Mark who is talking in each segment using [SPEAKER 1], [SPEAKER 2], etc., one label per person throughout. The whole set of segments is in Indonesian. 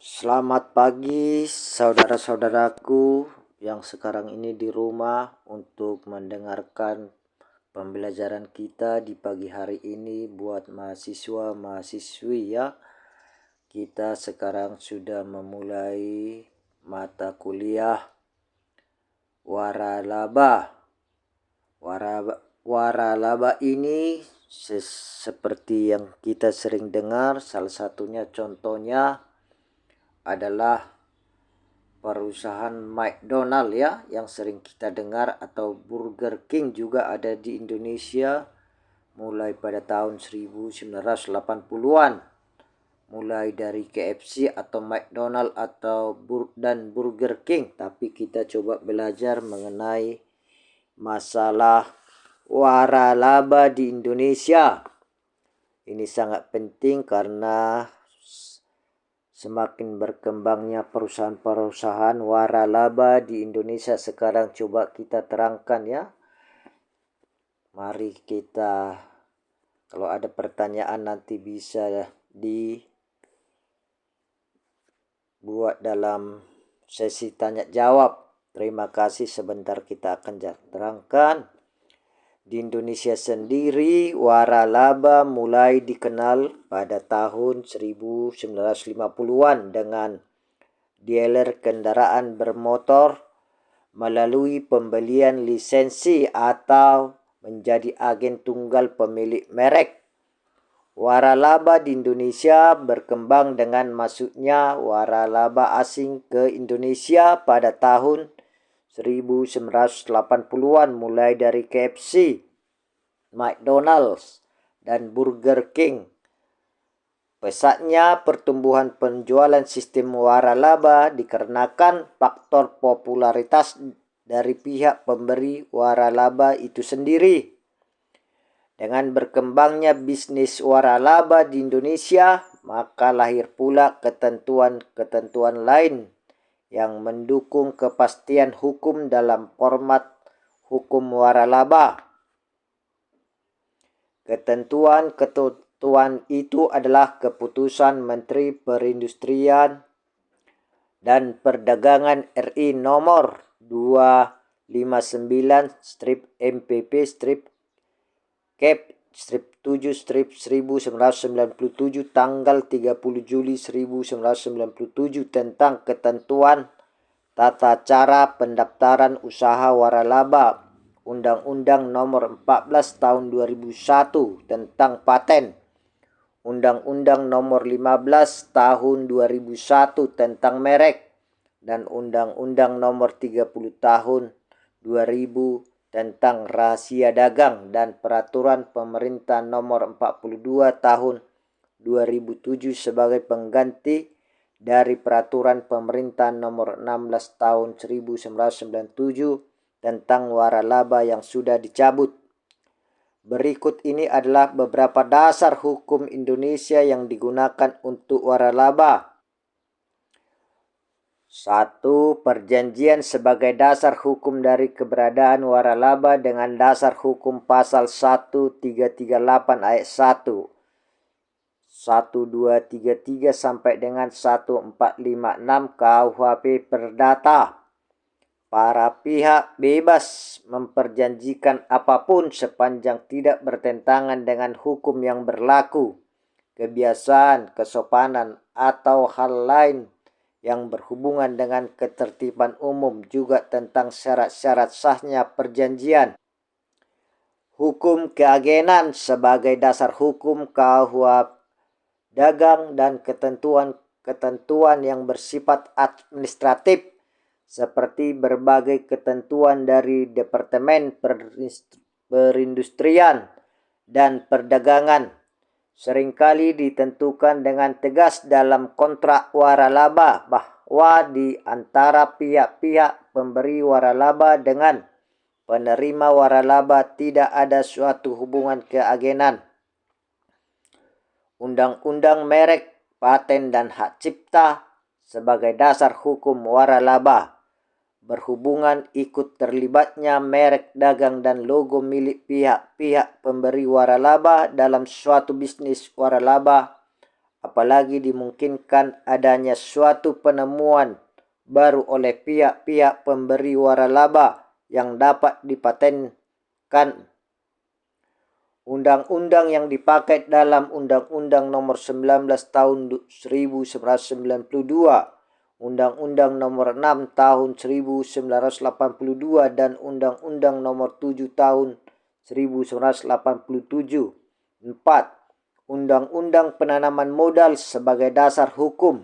[SPEAKER 1] Selamat pagi saudara-saudaraku yang sekarang ini di rumah untuk mendengarkan pembelajaran kita di pagi hari ini buat mahasiswa-mahasiswi ya. Kita sekarang sudah memulai mata kuliah waralaba. Waralaba ini seperti yang kita sering dengar, salah satunya contohnya adalah perusahaan McDonald ya, yang sering kita dengar, atau Burger King juga ada di Indonesia mulai pada tahun 1980-an. Mulai dari KFC atau McDonald dan Burger King, tapi kita coba belajar mengenai masalah waralaba di Indonesia. Ini sangat penting karena semakin berkembangnya perusahaan-perusahaan waralaba di Indonesia sekarang. Coba kita terangkan ya. Mari kita, kalau ada pertanyaan nanti bisa dibuat dalam sesi tanya jawab. Terima kasih, sebentar kita akan terangkan. Di Indonesia sendiri, waralaba mulai dikenal pada tahun 1950-an dengan dealer kendaraan bermotor melalui pembelian lisensi atau menjadi agen tunggal pemilik merek. Waralaba di Indonesia berkembang dengan masuknya waralaba asing ke Indonesia pada tahun 1980-an mulai dari KFC, McDonald's, dan Burger King. Pesatnya pertumbuhan penjualan sistem waralaba dikarenakan faktor popularitas dari pihak pemberi waralaba itu sendiri. Dengan berkembangnya bisnis waralaba di Indonesia, maka lahir pula ketentuan-ketentuan lain yang mendukung kepastian hukum dalam format hukum waralaba. Ketentuan itu adalah keputusan Menteri Perindustrian dan Perdagangan RI nomor 259/Cap/7/1997 tanggal 30 Juli 1997 tentang ketentuan tata cara pendaftaran usaha waralaba, Undang-Undang Nomor 14 Tahun 2001 tentang paten, Undang-Undang Nomor 15 Tahun 2001 tentang merek, dan Undang-Undang Nomor 30 Tahun 2000 tentang rahasia dagang, dan Peraturan Pemerintah Nomor 42 Tahun 2007 sebagai pengganti dari Peraturan Pemerintah Nomor 16 Tahun 1997 tentang waralaba yang sudah dicabut. Berikut ini adalah beberapa dasar hukum Indonesia yang digunakan untuk waralaba. 1. Perjanjian sebagai dasar hukum dari keberadaan waralaba dengan dasar hukum pasal 1338 ayat 1, 1233 sampai dengan 1456 KUHP Perdata. Para pihak bebas memperjanjikan apapun sepanjang tidak bertentangan dengan hukum yang berlaku, kebiasaan, kesopanan, atau hal lain yang berhubungan dengan ketertiban umum, juga tentang syarat-syarat sahnya perjanjian. Hukum keagenan sebagai dasar hukum KUHP dagang dan ketentuan-ketentuan yang bersifat administratif seperti berbagai ketentuan dari Departemen Perindustrian dan Perdagangan seringkali ditentukan dengan tegas dalam kontrak waralaba bahwa di antara pihak-pihak pemberi waralaba dengan penerima waralaba tidak ada suatu hubungan keagenan. Undang-undang merek, paten, dan hak cipta sebagai dasar hukum waralaba. Berhubungan ikut terlibatnya merek dagang dan logo milik pihak-pihak pemberi waralaba dalam suatu bisnis waralaba apalagi dimungkinkan adanya suatu penemuan baru oleh pihak-pihak pemberi waralaba yang dapat dipatenkan. Undang-undang yang dipakai dalam Undang-Undang Nomor 19 Tahun 1992, Undang-Undang Nomor 6 Tahun 1982, dan Undang-Undang Nomor 7 Tahun 1987. 4. Undang-Undang Penanaman Modal sebagai dasar hukum.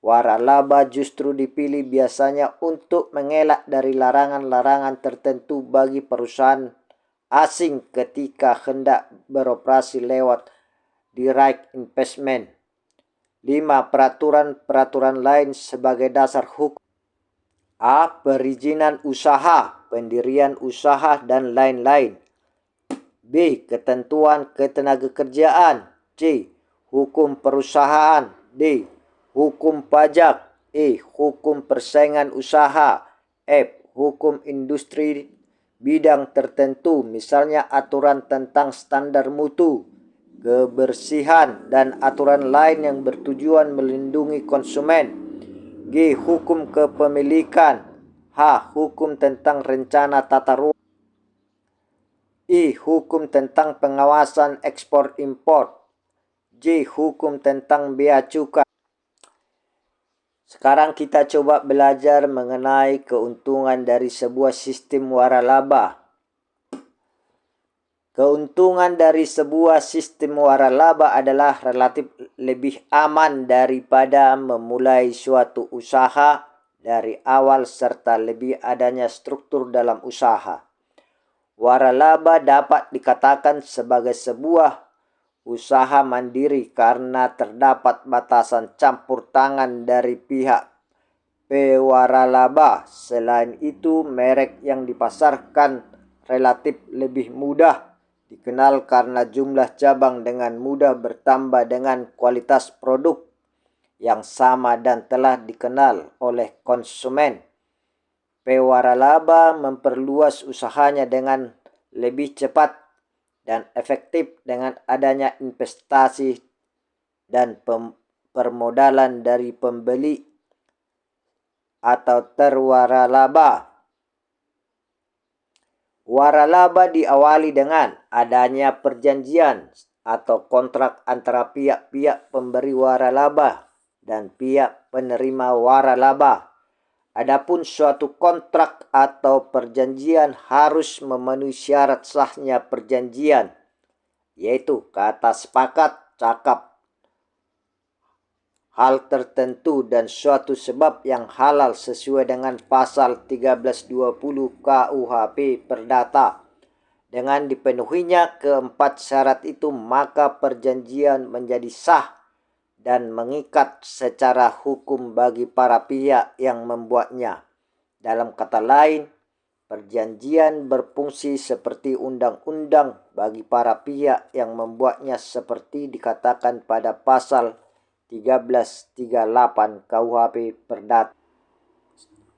[SPEAKER 1] Waralaba justru dipilih biasanya untuk mengelak dari larangan-larangan tertentu bagi perusahaan asing ketika hendak beroperasi lewat direct investment. 5. Peraturan-peraturan lain sebagai dasar hukum. A. Perizinan usaha, pendirian usaha, dan lain-lain. B. Ketentuan ketenagakerjaan. C. Hukum perusahaan. D. Hukum pajak. E. Hukum persaingan usaha. F. Hukum industri bidang tertentu, misalnya aturan tentang standar mutu, kebersihan, dan aturan lain yang bertujuan melindungi konsumen. G. Hukum kepemilikan. H. Hukum tentang rencana tata ruang. I. Hukum tentang pengawasan ekspor impor. J. Hukum tentang bea cukai. Sekarang kita coba belajar mengenai keuntungan dari sebuah sistem waralaba. Keuntungan dari sebuah sistem waralaba adalah relatif lebih aman daripada memulai suatu usaha dari awal serta lebih adanya struktur dalam usaha. Waralaba dapat dikatakan sebagai sebuah usaha mandiri karena terdapat batasan campur tangan dari pihak pewaralaba. Selain itu, merek yang dipasarkan relatif lebih mudah dikenal karena jumlah cabang dengan mudah bertambah dengan kualitas produk yang sama dan telah dikenal oleh konsumen. Pewaralaba memperluas usahanya dengan lebih cepat dan efektif dengan adanya investasi dan permodalan dari pembeli atau terwaralaba. Waralaba diawali dengan adanya perjanjian atau kontrak antara pihak-pihak pemberi waralaba dan pihak penerima waralaba. Adapun suatu kontrak atau perjanjian harus memenuhi syarat sahnya perjanjian, yaitu kata sepakat, cakap hal tertentu, dan suatu sebab yang halal sesuai dengan pasal 1320 KUHP Perdata. Dengan dipenuhinya keempat syarat itu, maka perjanjian menjadi sah dan mengikat secara hukum bagi para pihak yang membuatnya. Dalam kata lain, perjanjian berfungsi seperti undang-undang bagi para pihak yang membuatnya seperti dikatakan pada pasal 1338 KUHP Perdata.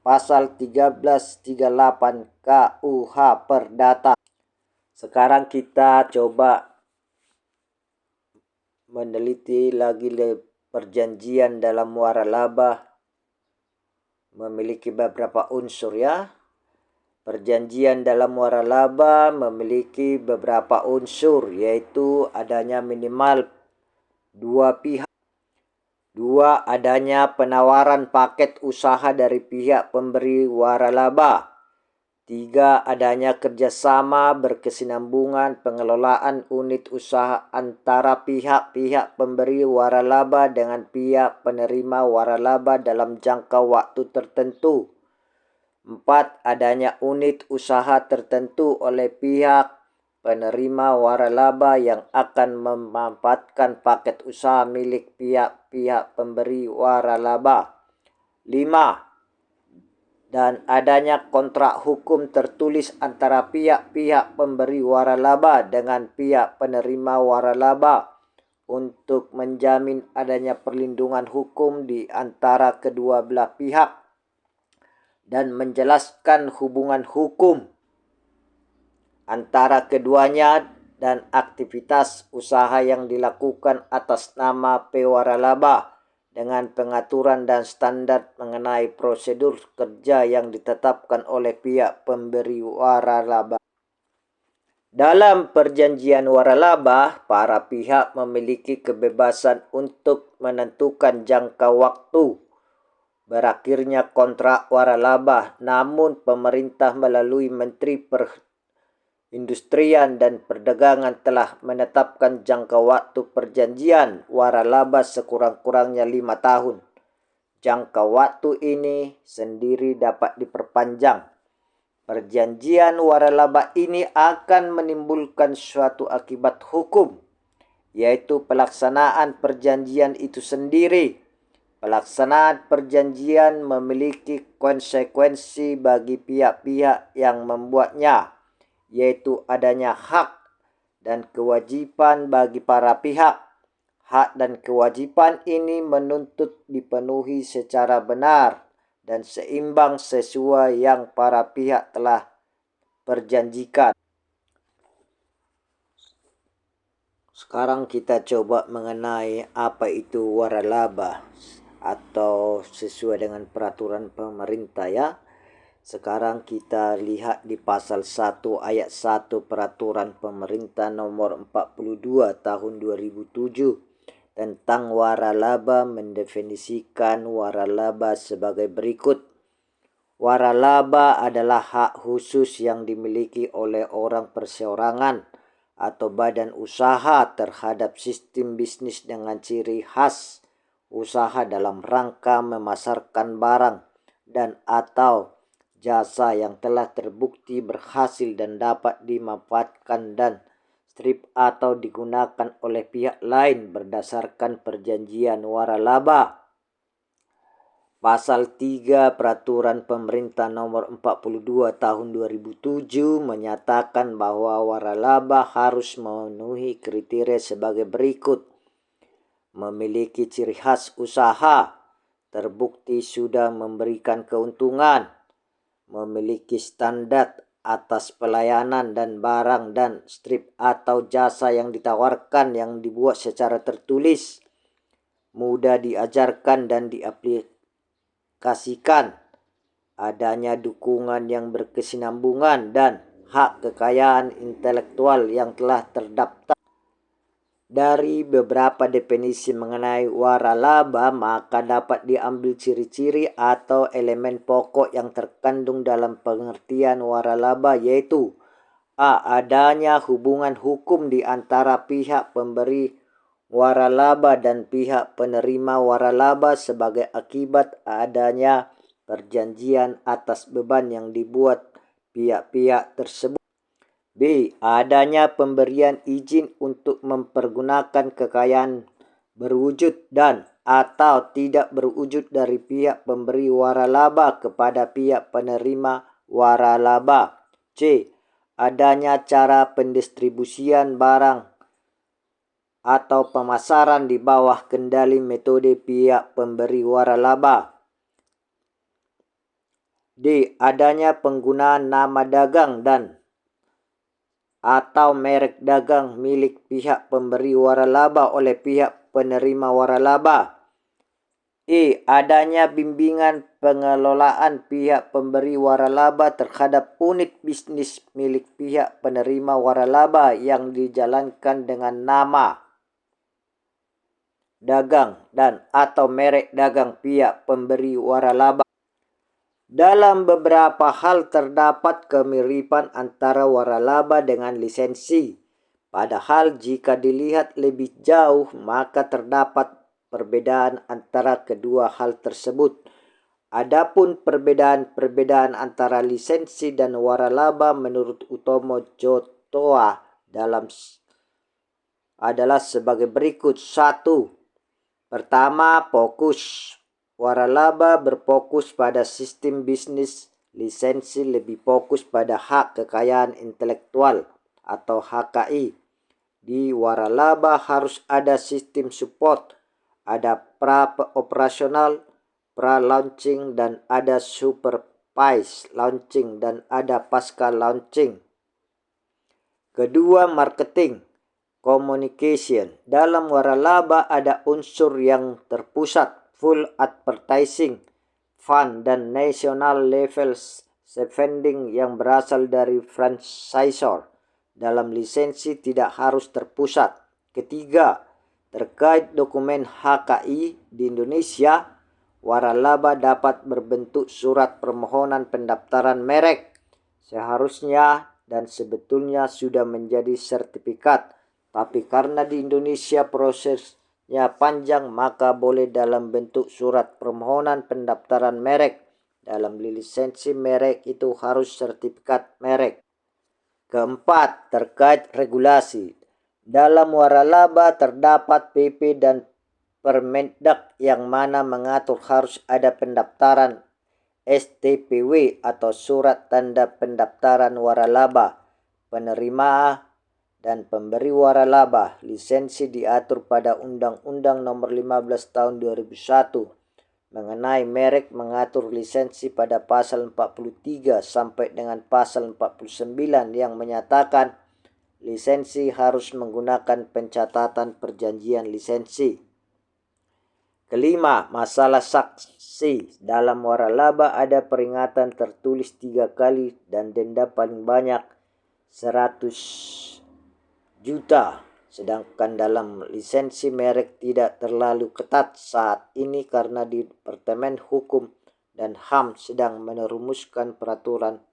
[SPEAKER 1] Pasal 1338 KUH Perdata. Sekarang kita coba meneliti lagi perjanjian dalam waralaba memiliki beberapa unsur ya. Perjanjian dalam waralaba memiliki beberapa unsur, yaitu adanya minimal dua pihak. 2. Adanya penawaran paket usaha dari pihak pemberi waralaba. 3. Adanya kerjasama berkesinambungan pengelolaan unit usaha antara pihak-pihak pemberi waralaba dengan pihak penerima waralaba dalam jangka waktu tertentu. 4. Adanya unit usaha tertentu oleh pihak penerima waralaba yang akan memanfaatkan paket usaha milik pihak-pihak pemberi waralaba. 5. Dan adanya kontrak hukum tertulis antara pihak-pihak pemberi waralaba dengan pihak penerima waralaba untuk menjamin adanya perlindungan hukum di antara kedua belah pihak dan menjelaskan hubungan hukum antara keduanya dan aktivitas usaha yang dilakukan atas nama Waralaba dengan pengaturan dan standar mengenai prosedur kerja yang ditetapkan oleh pihak pemberi waralaba. Dalam perjanjian waralaba, para pihak memiliki kebebasan untuk menentukan jangka waktu berakhirnya kontrak waralaba, namun pemerintah melalui Menteri Perindustrian dan Perdagangan telah menetapkan jangka waktu perjanjian waralaba sekurang-kurangnya 5 tahun. Jangka waktu ini sendiri dapat diperpanjang. Perjanjian waralaba ini akan menimbulkan suatu akibat hukum, yaitu pelaksanaan perjanjian itu sendiri. Pelaksanaan perjanjian memiliki konsekuensi bagi pihak-pihak yang membuatnya, yaitu adanya hak dan kewajiban bagi para pihak. Hak dan kewajiban ini menuntut dipenuhi secara benar dan seimbang sesuai yang para pihak telah perjanjikan. Sekarang kita coba mengenai apa itu waralaba atau sesuai dengan peraturan pemerintah ya. Sekarang kita lihat di pasal 1 ayat 1 peraturan pemerintah nomor 42 tahun 2007 tentang waralaba mendefinisikan waralaba sebagai berikut. Waralaba adalah hak khusus yang dimiliki oleh orang perseorangan atau badan usaha terhadap sistem bisnis dengan ciri khas usaha dalam rangka memasarkan barang dan atau jasa yang telah terbukti berhasil dan dapat dimanfaatkan dan strip atau digunakan oleh pihak lain berdasarkan perjanjian waralaba. Pasal 3 Peraturan Pemerintah Nomor 42 Tahun 2007 menyatakan bahwa waralaba harus memenuhi kriteria sebagai berikut. Memiliki ciri khas usaha, terbukti sudah memberikan keuntungan, memiliki standar atas pelayanan dan barang dan strip atau jasa yang ditawarkan yang dibuat secara tertulis, mudah diajarkan dan diaplikasikan, adanya dukungan yang berkesinambungan dan hak kekayaan intelektual yang telah terdaftar. Dari beberapa definisi mengenai waralaba, maka dapat diambil ciri-ciri atau elemen pokok yang terkandung dalam pengertian waralaba, yaitu a. Adanya hubungan hukum di antara pihak pemberi waralaba dan pihak penerima waralaba sebagai akibat adanya perjanjian atas beban yang dibuat pihak-pihak tersebut. B. Adanya pemberian izin untuk mempergunakan kekayaan berwujud dan atau tidak berwujud dari pihak pemberi waralaba kepada pihak penerima waralaba. C. Adanya cara pendistribusian barang atau pemasaran di bawah kendali metode pihak pemberi waralaba. D. Adanya penggunaan nama dagang dan atau merek dagang milik pihak pemberi waralaba oleh pihak penerima waralaba. E. Adanya bimbingan pengelolaan pihak pemberi waralaba terhadap unit bisnis milik pihak penerima waralaba yang dijalankan dengan nama dagang dan atau merek dagang pihak pemberi waralaba. Dalam beberapa hal terdapat kemiripan antara waralaba dengan lisensi. Padahal jika dilihat lebih jauh maka terdapat perbedaan antara kedua hal tersebut. Adapun perbedaan antara lisensi dan waralaba menurut Utomo Jotoa adalah sebagai berikut. 1. Pertama, fokus. Waralaba berfokus pada sistem bisnis, lisensi lebih fokus pada hak kekayaan intelektual atau HKI. Di waralaba harus ada sistem support, ada pra-operasional, pra-launching, dan ada supervise launching, dan ada pasca launching. Kedua, marketing communication. Dalam waralaba ada unsur yang terpusat, full advertising, fund, dan national level spending yang berasal dari franchisor. Dalam lisensi tidak harus terpusat. Ketiga, terkait dokumen HKI di Indonesia, waralaba dapat berbentuk surat permohonan pendaftaran merek. Seharusnya dan sebetulnya sudah menjadi sertifikat. Tapi karena di Indonesia prosesnya panjang, maka boleh dalam bentuk surat permohonan pendaftaran merek. Dalam lisensi merek itu harus sertifikat merek. Keempat, terkait regulasi. Dalam waralaba terdapat PP dan Permendak yang mana mengatur harus ada pendaftaran STPW atau Surat Tanda Pendaftaran Waralaba, penerima dan pemberi waralaba. Lisensi diatur pada Undang-Undang Nomor 15 Tahun 2001 mengenai merek, mengatur lisensi pada pasal 43 sampai dengan pasal 49 yang menyatakan lisensi harus menggunakan pencatatan perjanjian lisensi. Kelima, masalah saksi. Dalam waralaba ada peringatan tertulis 3 kali dan denda paling banyak 100 juta. Sedangkan dalam lisensi merek tidak terlalu ketat saat ini karena Departemen Hukum dan HAM sedang merumuskan peraturannya